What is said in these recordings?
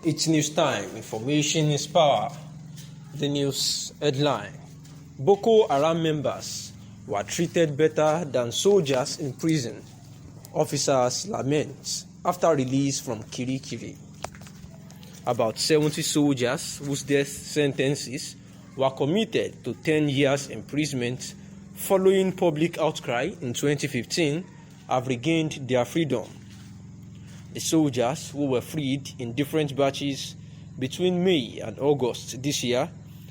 It's news time. Information is power. The news headline: Boko Haram members were treated better than soldiers in prison. Officers lament after release from Kīrīkīri. About 70 soldiers whose death sentences were commuted to 10 years imprisonment following public outcry in 2015 have regained their freedom. The soldiers who were freed in different batches between May and August this year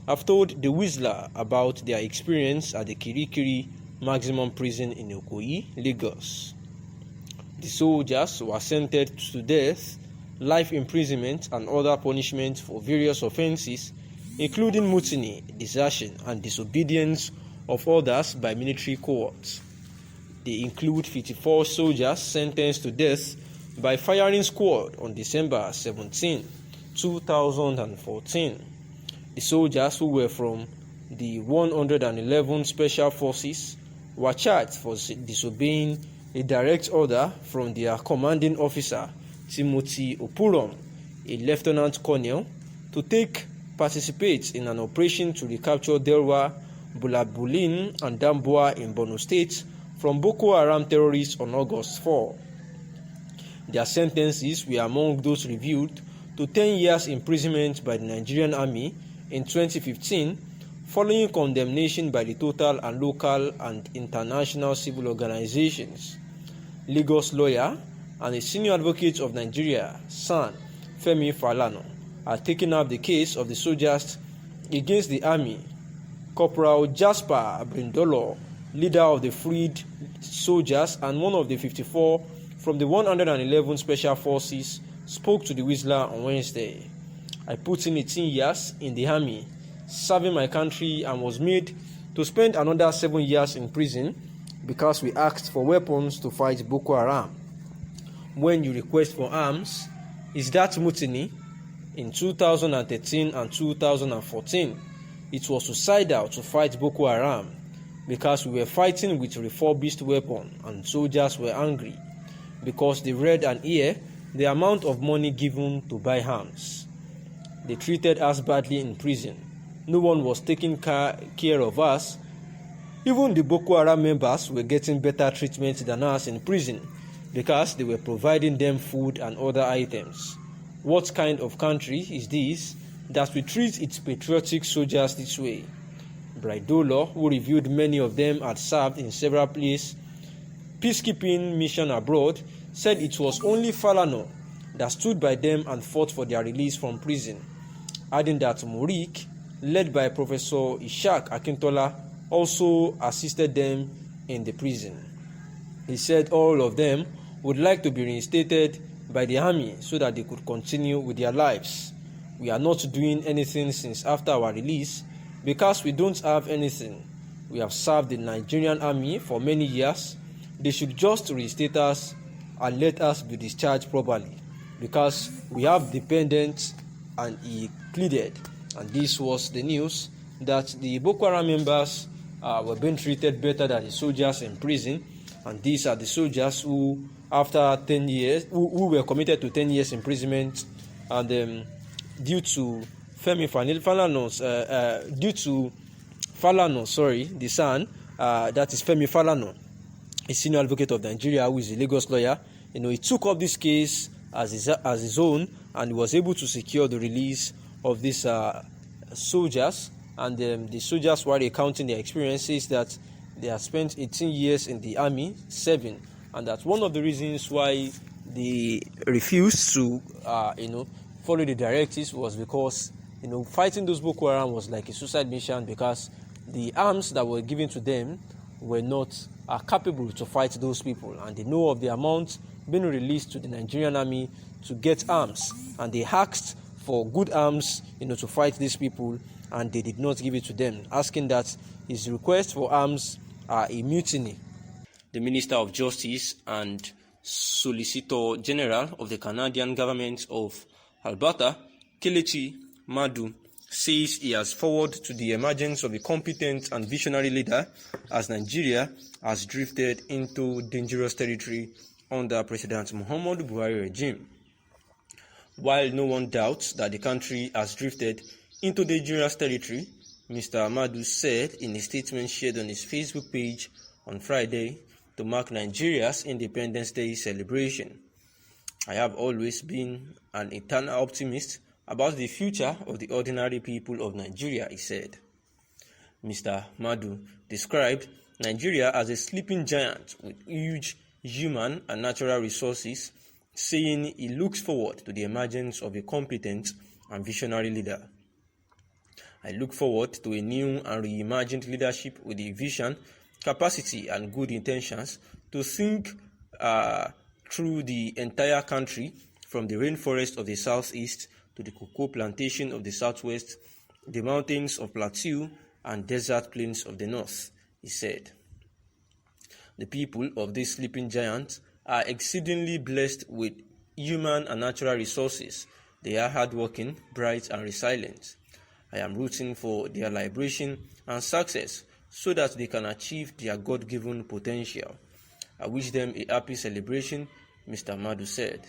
have told the Whistler about their experience at the Kīrīkīri maximum prison in Ikoyi, Lagos. The soldiers were sentenced to death, life imprisonment, and other punishments for various offenses, including mutiny, desertion, and disobedience of orders by military courts. They include 54 soldiers sentenced to death by firing squad on December 17, 2014. The soldiers who were from the 111 Special Forces were charged for disobeying a direct order from their commanding officer, Timothy Opurom, a lieutenant colonel, to participate in an operation to recapture Delwa, Bulabulin, and Damboa in Borno State from Boko Haram terrorists on August 4. Their sentences were among those reviewed to 10 years imprisonment by the Nigerian Army in 2015, following condemnation by the total and local and international civil organizations. Lagos lawyer and a senior advocate of Nigeria, SAN, Femi Falana, are taking up the case of the soldiers against the army. Corporal Jasper Brindolo, leader of the freed soldiers and one of the 54 from the 111 Special Forces, spoke to the Whistler on Wednesday. I put in 18 years in the army, serving my country, and was made to spend another 7 years in prison because we asked for weapons to fight Boko Haram. When you request for arms, is that mutiny? In 2013 and 2014, it was suicidal to fight Boko Haram because we were fighting with refurbished weapons and soldiers were angry because they read and hear the amount of money given to buy arms. They treated us badly in prison. No one was taking care of us. Even the Boko Haram members were getting better treatment than us in prison because they were providing them food and other items. What kind of country is this that we treat its patriotic soldiers this way? Braidolo, who reviewed many of them had served in several places peacekeeping mission abroad, said it was only Falana that stood by them and fought for their release from prison, adding that Murik, led by Professor Ishak Akintola, also assisted them in the prison. He said all of them would like to be reinstated by the army so that they could continue with their lives. We are not doing anything since after our release because we don't have anything. We have served the Nigerian army for many years. They should just reinstate us and let us be discharged properly because we have dependents, and he pleaded. And this was the news that the Boko Haram members were being treated better than the soldiers in prison. And these are the soldiers who, after 10 years, who were committed to 10 years imprisonment, and due to Femi Falana's, the son, that is Femi Falana, a senior advocate of Nigeria who is a Lagos lawyer. He took up this case as his own, and he was able to secure the release of these soldiers. And the soldiers were recounting their experiences that they had spent 18 years in the army serving, and that one of the reasons why they refused to follow the directives was because fighting those Boko Haram was like a suicide mission because the arms that were given to them were not capable to fight those people, and they know of the amount being released to the Nigerian army to get arms, and they asked for good arms to fight these people, and they did not give it to them, asking that his request for arms are a mutiny. The Minister of Justice and Solicitor General of the Canadian government of Alberta, Kelechi Madu, says he has forwarded to the emergence of a competent and visionary leader as Nigeria has drifted into dangerous territory under President Muhammadu Buhari regime. While no one doubts that the country has drifted into dangerous territory, Mr. Ahmadu said in a statement shared on his Facebook page on Friday to mark Nigeria's Independence Day celebration. "I have always been an eternal optimist about the future of the ordinary people of Nigeria," he said. Mr. Ahmadu described Nigeria as a sleeping giant with huge human and natural resources, saying he looks forward to the emergence of a competent and visionary leader. "I look forward to a new and reimagined leadership with a vision, capacity, and good intentions to think through the entire country, from the rainforest of the southeast to the cocoa plantation of the southwest, the mountains of plateau and desert plains of the north," he said. "The people of this sleeping giant are exceedingly blessed with human and natural resources. They are hardworking, bright, and resilient. I am rooting for their liberation and success so that they can achieve their God-given potential. I wish them a happy celebration," Mr. Ahmadu said.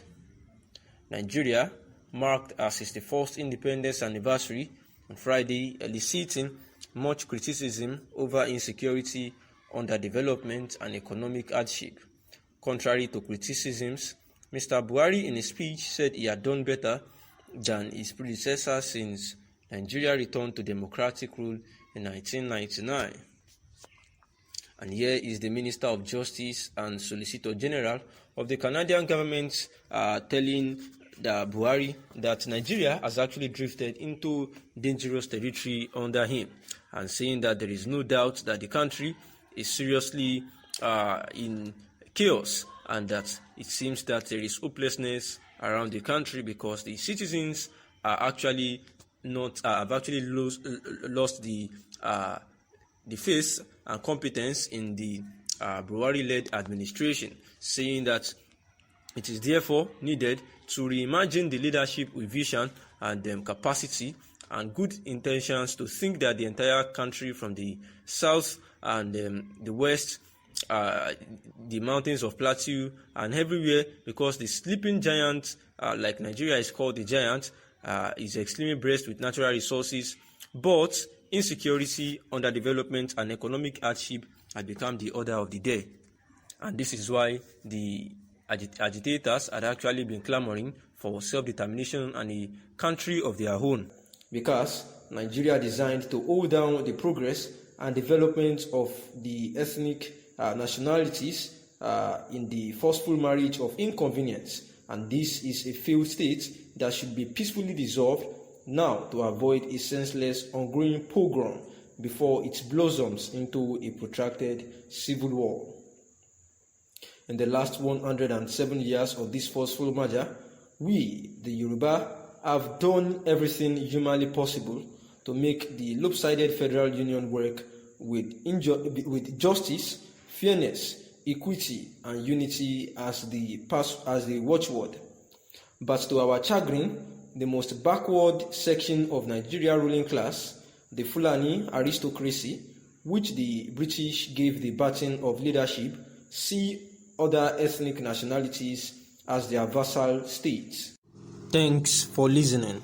Nigeria marked our 61st independence anniversary on Friday, eliciting much criticism over insecurity, underdevelopment, and economic hardship. Contrary to criticisms, Mr. Buhari in a speech said he had done better than his predecessor since Nigeria returned to democratic rule in 1999. And here is the Minister of Justice and Solicitor General of the Canadian government telling the Buhari that Nigeria has actually drifted into dangerous territory under him, and saying that there is no doubt that the country is seriously in chaos, and that it seems that there is hopelessness around the country because the citizens are actually have actually lost the faith and competence in the Buhari-led administration, saying that it is therefore needed to reimagine the leadership with vision and capacity and good intentions to think that the entire country, from the south and the west, the mountains of plateau and everywhere, because the sleeping giant, like Nigeria is called the giant, is extremely blessed with natural resources, but insecurity, underdevelopment, and economic hardship had become the order of the day. And this is why the agitators had actually been clamoring for self-determination and a country of their own, because Nigeria designed to hold down the progress and development of the ethnic nationalities in the forceful marriage of inconvenience, and this is a failed state that should be peacefully dissolved now to avoid a senseless ongoing pogrom before it blossoms into a protracted civil war. In the last 107 years of this forceful merger, we, the Yoruba, have done everything humanly possible to make the lopsided federal union work with justice, fairness, equity, and unity as the watchword. But to our chagrin, the most backward section of Nigeria ruling class, the Fulani aristocracy, which the British gave the baton of leadership, see other ethnic nationalities as their vassal states. Thanks for listening.